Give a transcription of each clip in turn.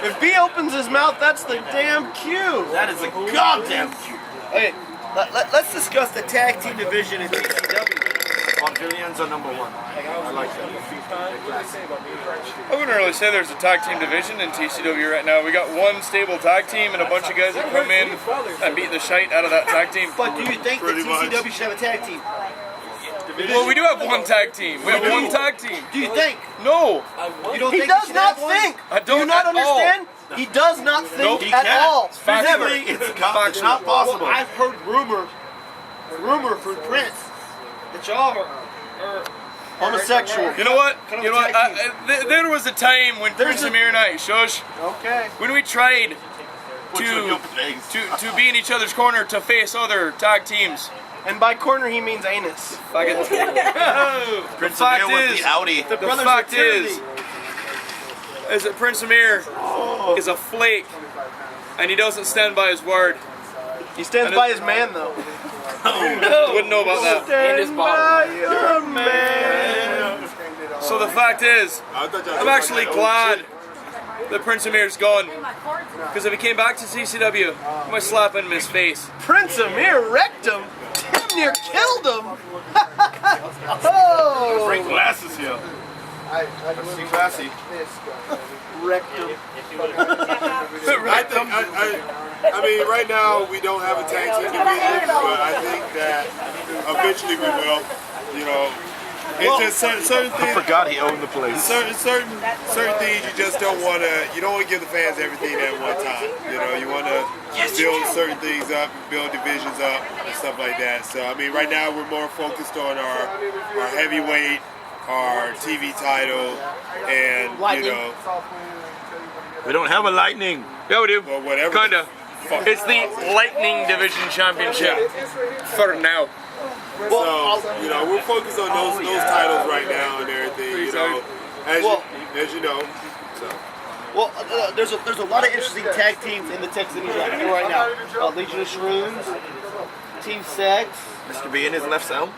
If B opens his mouth, that's the damn cue. That is a goddamn cue. Okay, let's discuss the tag team division in TCW. Vaudevillains are number one. I like that. I wouldn't really say there's a tag team division in TCW right now. We got one stable tag team and a bunch of guys that come in and beat the shite out of that tag team. But do you think that TCW should have a tag team? Well, we do have one tag team. We have one tag team. Do you think? No. You don't He think does should not have one? think. I don't Do you not at all. understand? He does not think Nope. at all. Physically, it's not possible. Well, I've heard rumor from Prince that y'all are Homosexual. You know what? Kind of You know what? tag team. There was a time when Prince Amir and I, shush, Okay. when we tried Put you in the open legs. to be in each other's corner to face other tag teams. And by corner, he means anus. Prince Prince fact Amir with is- the Audi. The Brothers fact of Tyranny. is that Prince Amir is a flake, and he doesn't stand by his word. He stands by his man, though. Wouldn't know about that. Stand by your man. So the fact is, I'm actually glad that Prince Amir's gone, because if he came back to CCW, I might slap him in his face. Prince Amir wrecked him. Damn near killed him. Oh, Break glasses here. Let's see classy. wrecked him. I mean, right now we don't have a tag team division, but I think that eventually we will. You know, it's just certain I things. forgot he owned the place. Certain things you just don't want to. You don't want to give the fans everything at one time. You know, you want to build certain things up, build divisions up, and stuff like that. So I mean, right now we're more focused on our heavyweight, our TV title, and you know, We don't have a lightning. Yeah, we do. well, whatever. Kinda. It's the Lightning Division Championship for now. So, you know, we're focused on those titles right now and everything, you know, as you know. So. Well, there's a lot of interesting tag teams in the Texas division right now. Legion of Shrooms, Team Sex. Mr. B in his left cell.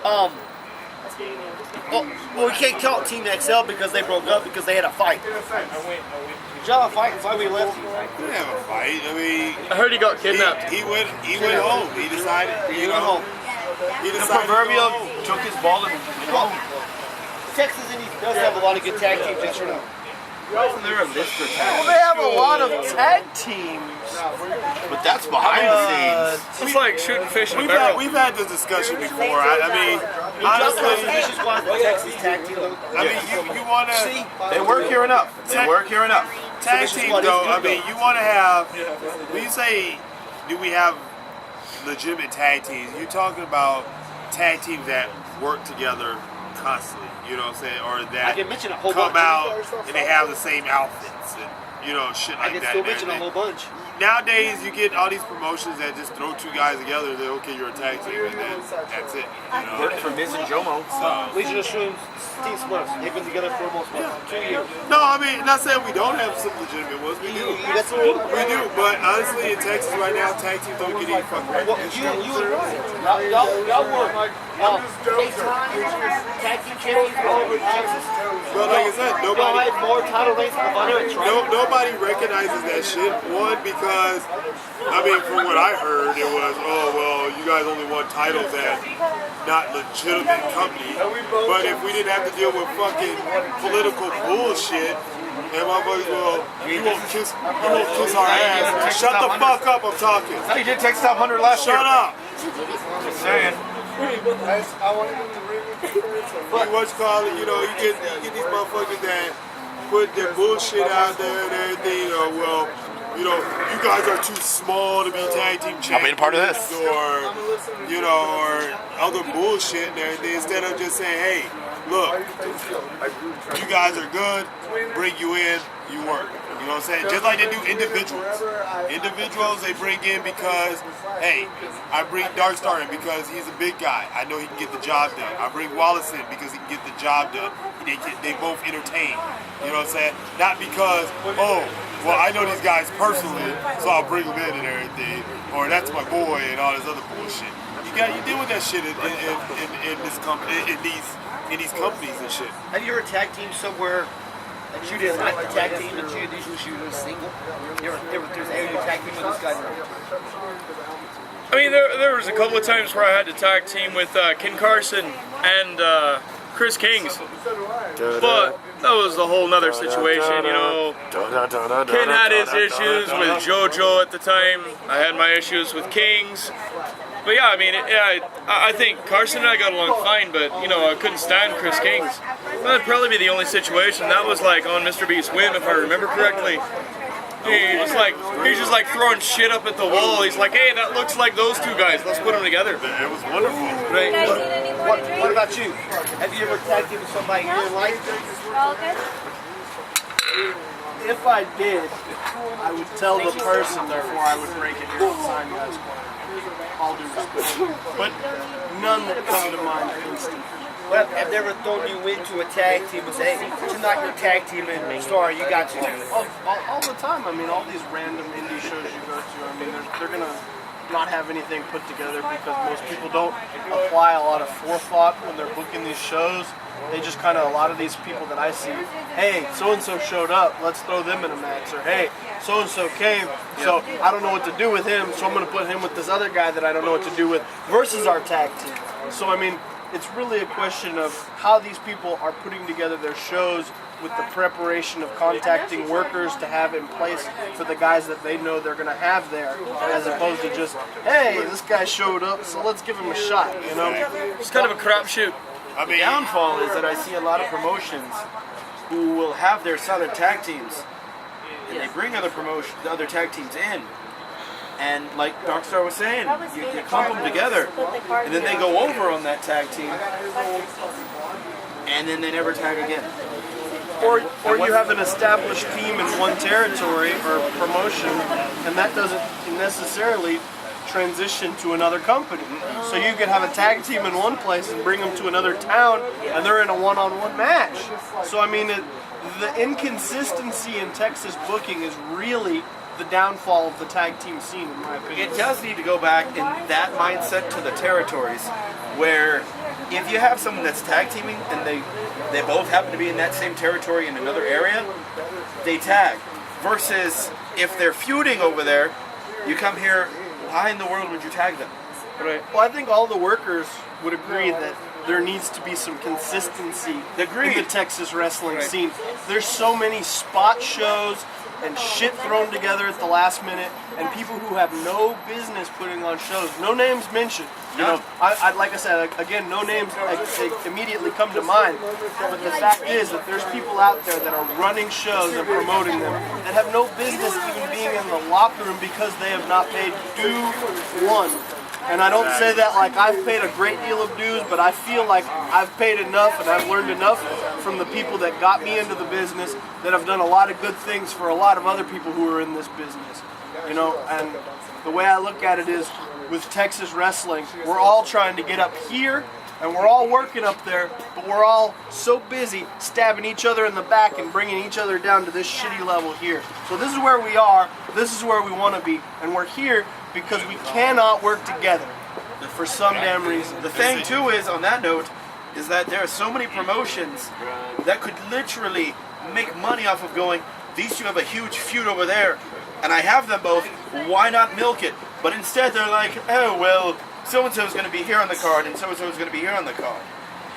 Well, we can't count Team XL because they broke up because they had a fight. Did y'all have a fight before we left? We didn't have a fight. I mean, I heard he got kidnapped. he went home. He decided, He went home. He The decided proverbial to go home. took his ball and Well, Texas Indies does have a lot of good tag teams, yes or no? isn't there a list for Well, tag? they have a lot of tag teams. But that's behind the scenes. It's like shooting fish in a barrel. We've had this discussion before. I mean, honestly, Vicious Squad, the Texas tag team. I mean, you want to They work here enough. They work here enough. tag Vicious team Squad is though. good, I mean, you want to have. When you say, do we have legitimate tag teams? You're talking about tag teams that work together constantly. You know what I'm saying? Or I that can mention a whole come bunch. out and they have the same outfits and you know shit I like can that. still and mention a everything. whole bunch. Nowadays, you get all these promotions that just throw two guys together. They okay, you're a tag team, and then that's it. You know? Worked for Miz and Jomo. Legion of Shrooms, Team Splits. They've been together for almost 2 years. No, I mean, not saying we don't have some legitimate ones. We do. You got some good We do, but honestly, in Texas right now, tag teams don't get any fucking Well, recognition. y'all were tag team champions all over Texas. But like I said, Y'all nobody. had more title reigns than the veterans, right? Nobody recognizes that shit. One, because, I mean, from what I heard, it was, oh, well, you guys only won titles at not legitimate companies. But if we didn't have to deal with fucking political bullshit, and motherfuckers, well, you won't kiss our ass. Shut the fuck up, I'm talking. He did take top 100 last year. Shut up. Just saying. What you call it, you know, you get these motherfuckers that put their bullshit out there and everything, or well, you know, you guys are too small to be tag team champions. I'll be a part of this. Or, you know, or other bullshit and everything, instead of just saying, hey, look, you guys are good, bring you in, you work. You know what I'm saying? Just like they do individuals. Individuals they bring in because, hey, I bring Darkstar in because he's a big guy. I know he can get the job done. I bring Wallace in because he can get the job done. They both entertain. You know what I'm saying? Not because, oh, well, I know these guys personally, so I'll bring them in and everything. Or that's my boy and all this other bullshit. You deal with that shit in this company, in these companies and shit. Have you ever tag teamed somewhere that you didn't like the tag team that you usually was single? There's a tag team with this guy. I mean, there was a couple of times where I had to tag team with Ken Carson and Chris Kings, but that was a whole nother situation, you know. Ken had his issues with JoJo at the time. I had my issues with Kings. But yeah, I mean, I think Carson and I got along fine, but, you know, I couldn't stand Chris Kings. That'd probably be the only situation. That was like on Mr. B's whim, if I remember correctly. He's just like throwing shit up at the wall. He's like, hey, that looks like those two guys. Let's put them together. It was wonderful. Right? What about you? Have you ever tag teamed with somebody in your life? All good? If I did, I would tell the person before I would break it here and sign guys' corner. All due respect. But none that come to mind instantly. Well, have they ever thrown you into a tag team and say, hey, tonight your tag team and star, you got to. All the time. I mean, all these random indie shows you go to, I mean, they're going to not have anything put together because most people don't apply a lot of forethought when they're booking these shows. They just kind of, a lot of these people that I see, hey, so-and-so showed up, let's throw them in a match. Or, hey, so-and-so came, so I don't know what to do with him, so I'm going to put him with this other guy that I don't know what to do with versus our tag team. So, I mean, it's really a question of how these people are putting together their shows with the preparation of contacting workers to have in place for the guys that they know they're going to have there, as opposed to just, hey, this guy showed up, so let's give him a shot, you know? It's kind of a crapshoot. I mean, the downfall is that I see a lot of promotions who will have their solid tag teams, and they bring other tag teams in, and like Darkstar was saying, you clump them together, and then they go over on that tag team, and then they never tag again. Or you have an established team in one territory or promotion, and that doesn't necessarily transition to another company. So you could have a tag team in one place and bring them to another town, and they're in a one-on-one match. So I mean, the inconsistency in Texas booking is really the downfall of the tag team scene, in my opinion. It does need to go back in that mindset to the territories, where if you have someone that's tag teaming and they both happen to be in that same territory in another area, they tag. Versus if they're feuding over there, you come here, why in the world would you tag them? Right. Well, I think all the workers would agree that there needs to be some consistency in the Texas wrestling scene. There's so many spot shows and shit thrown together at the last minute, and people who have no business putting on shows. No names mentioned. You know, I like I said, again, no names they immediately come to mind. But the fact is that there's people out there that are running shows and promoting them that have no business even being in the locker room because they have not paid due one. And I don't say that like I've paid a great deal of dues, but I feel like I've paid enough and I've learned enough from the people that got me into the business that have done a lot of good things for a lot of other people who are in this business. You know, and the way I look at it is with Texas wrestling, we're all trying to get up here and we're all working up there, but we're all so busy stabbing each other in the back and bringing each other down to this shitty level here. So this is where we are, this is where we want to be, and we're here because we cannot work together for some damn reason. The thing too is, on that note, is that there are so many promotions that could literally make money off of going, these two have a huge feud over there, and I have them both, why not milk it? But instead they're like, oh well, so-and-so is going to be here on the card, and so-and-so is going to be here on the card.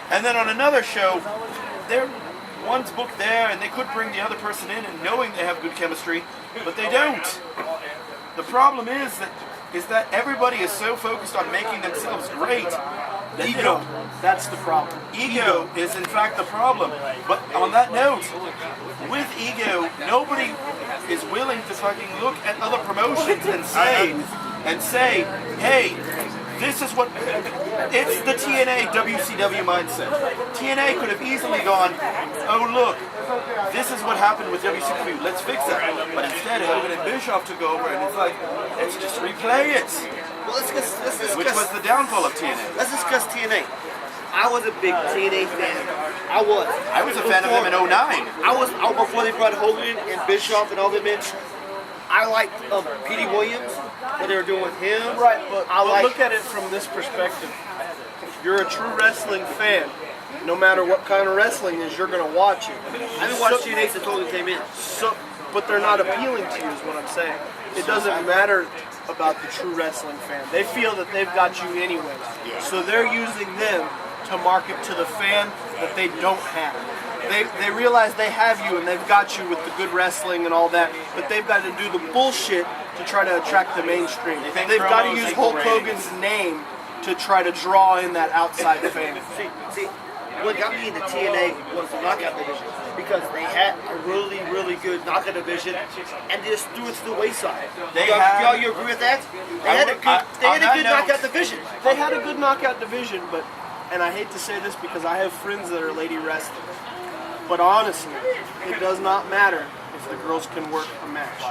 And then on another show, one's booked there, and they could bring the other person in and knowing they have good chemistry, but they don't. The problem is that everybody is so focused on making themselves great. Ego. That's the problem. Ego is in fact the problem. But on that note, with ego, nobody is willing to fucking look at other promotions and say, hey, this is what, it's the TNA WCW mindset. TNA could have easily gone, oh look, this is what happened with WCW, let's fix that. But instead, Hogan and Bischoff took over and it's like, let's just replay it. Well, let's discuss, which was the downfall of TNA. Let's discuss TNA. I was a big TNA fan. I was a fan of them in 09. I was before they brought Hogan and Bischoff and all them in. I liked Petey Williams, what they were doing with him. Right, but look at it from this perspective. You're a true wrestling fan. no matter what kind of wrestling is, you're gonna watch it. I haven't watched TNA since Hogan came in. So, but they're not appealing to you, is what I'm saying. It doesn't matter about the true wrestling fan. They feel that they've got you anyway. So they're using them to market to the fan that they don't have. They realize they have you and they've got you with the good wrestling and all that, but they've got to do the bullshit to try to attract the mainstream. They've got to use Hulk Hogan's name to try to draw in that outside fan. See, what got me into TNA was the knockout division because they had a really, really good knockout division, and they just threw it to the wayside. Y'all, you agree with that? They had a good knockout division. They had a good knockout division, but, and I hate to say this because I have friends that are lady wrestlers, but honestly, it does not matter if the girls can work a match.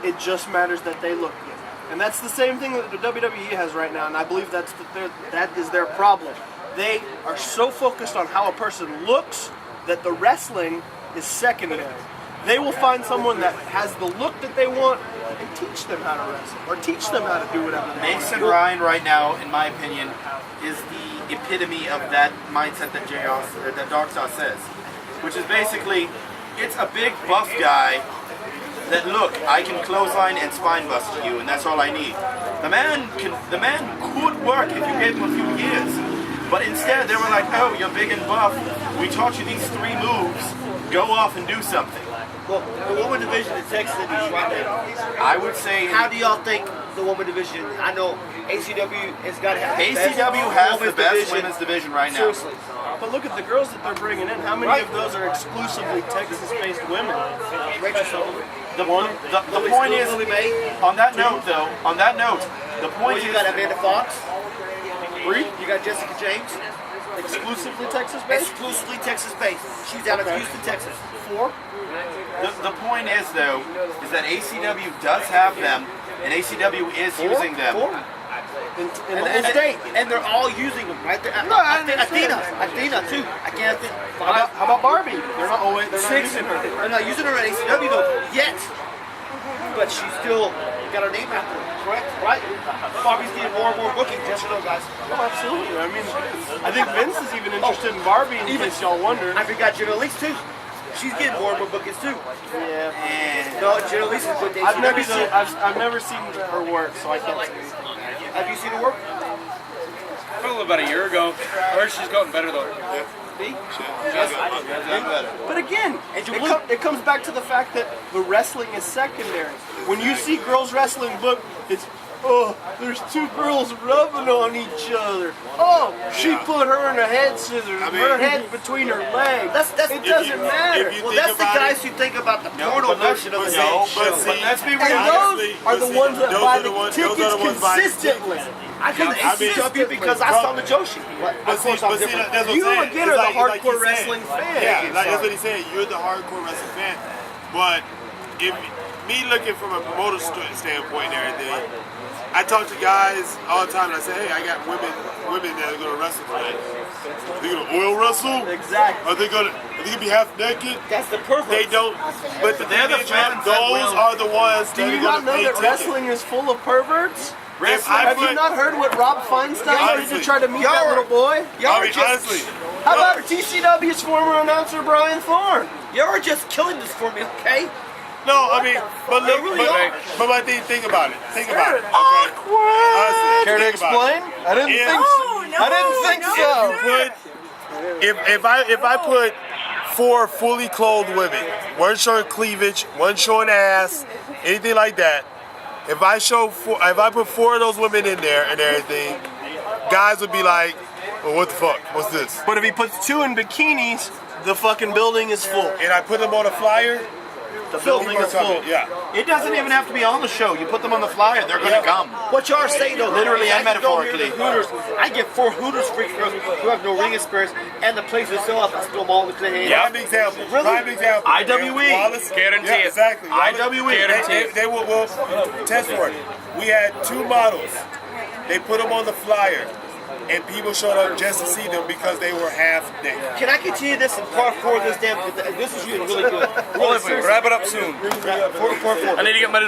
It just matters that they look good. And that's the same thing that the WWE has right now, and I believe that is their problem. They are so focused on how a person looks that the wrestling is secondary. They will find someone that has the look that they want and teach them how to wrestle, or teach them how to do whatever they want. Mason Ryan right now, in my opinion, is the epitome of that mindset that Darkstar says, which is basically, it's a big buff guy that, look, I can clothesline and spine bust you, and that's all I need. The man could work if you gave him a few years, but instead they were like, oh, you're big and buff, we taught you these 3 moves, go off and do something. Well, the woman division in Texas is right now. I would say, How do y'all think the woman division? I know ACW has got to have the best ACW has the women's best division. women's division right now. Seriously. But look at the girls that they're bringing in. How many of those are exclusively Texas-based women? Rachel Sullivan. The point is, Lily May. on that note, the point You is, got Amanda Fox. Three? You got Jessica James. Exclusively Texas-based? Exclusively Texas-based. She's out of Houston, Texas. 4? the point is though, is that ACW does have them, and ACW is using them. In the whole state. And they're all using them, right? Athena too. I can't think. How about Barbie? They're not using her. They're not using her at ACW though yet, but she's still got her name out there, correct? Right? Barbie's getting more and more bookings. Yes or no, guys? Oh, absolutely. I mean, I think Vince is even interested in Barbie. In case y'all wonder. I forgot Jenna Elise too. She's getting more and more bookings too. Yeah. No, Jenna Elise is good. I've never seen her work, so I can't say anything. Have you seen her work? Probably about a year ago. I heard she's gotten better though. But again, it comes back to the fact that the wrestling is secondary. When you see girls wrestling book, it's, oh, there's 2 girls rubbing on each other. Oh, she put her in a head scissors. Her head's between her legs. It doesn't matter. Well, that's the guys who think about the porno version of the show. But let's be And real. those are the ones that buy the tickets consistently. I couldn't ACW because I saw the Joshi. But see, that's what I'm You saying. again It's are the like hardcore he's wrestling saying. fan. Yeah, like that's what he's saying. You're the hardcore wrestling fan. But if me looking from a promoter standpoint and everything, I talk to guys all the time and I say, hey, I got women that are gonna wrestle tonight. They're gonna oil wrestle? Exactly. Are they gonna be half naked? That's the perfect. They don't. But They're the fans that those will- are the ones Do that you are not gonna know pay that tickets. wrestling is full of perverts? Have Have you not heard what Rob Feinstein did to try to meet that little boy? Y'all I are mean, just, honestly, How about TCW's former announcer Brian Thorne? y'all are just killing this for me, okay? no, I mean, but They look, really are. but my thing, think about it. Think about it. Okay. Awkward. Honestly, Care to think about it. explain? I didn't think so. I didn't think so. If I put 4 fully clothed women, one showing cleavage, one showing ass, anything like that. If I put 4 of those women in there and everything, guys would be like, well, what the fuck? What's this? But if he puts 2 in bikinis, the fucking building is full. And I put them on a flyer, The building people are is full. coming. Yeah. It doesn't even have to be on the show. You put them on the flyer, they're gonna come. What y'all are saying though, Literally and I can go here to metaphorically. Hooters. I get 4 Hooters freak girls who have no ring experience, and the place is still up. I still them all in the clean. Prime example. Really? Prime example. IWE. Wallace, Guarantee yeah, it. exactly. Guarantee it. They will test for it. We had 2 models. They put them on the flyer, and people showed up just to see them because they were half naked. Can I continue this in part 4 of this damn? This is really good. Wrap it up soon. Part 4. I need to get my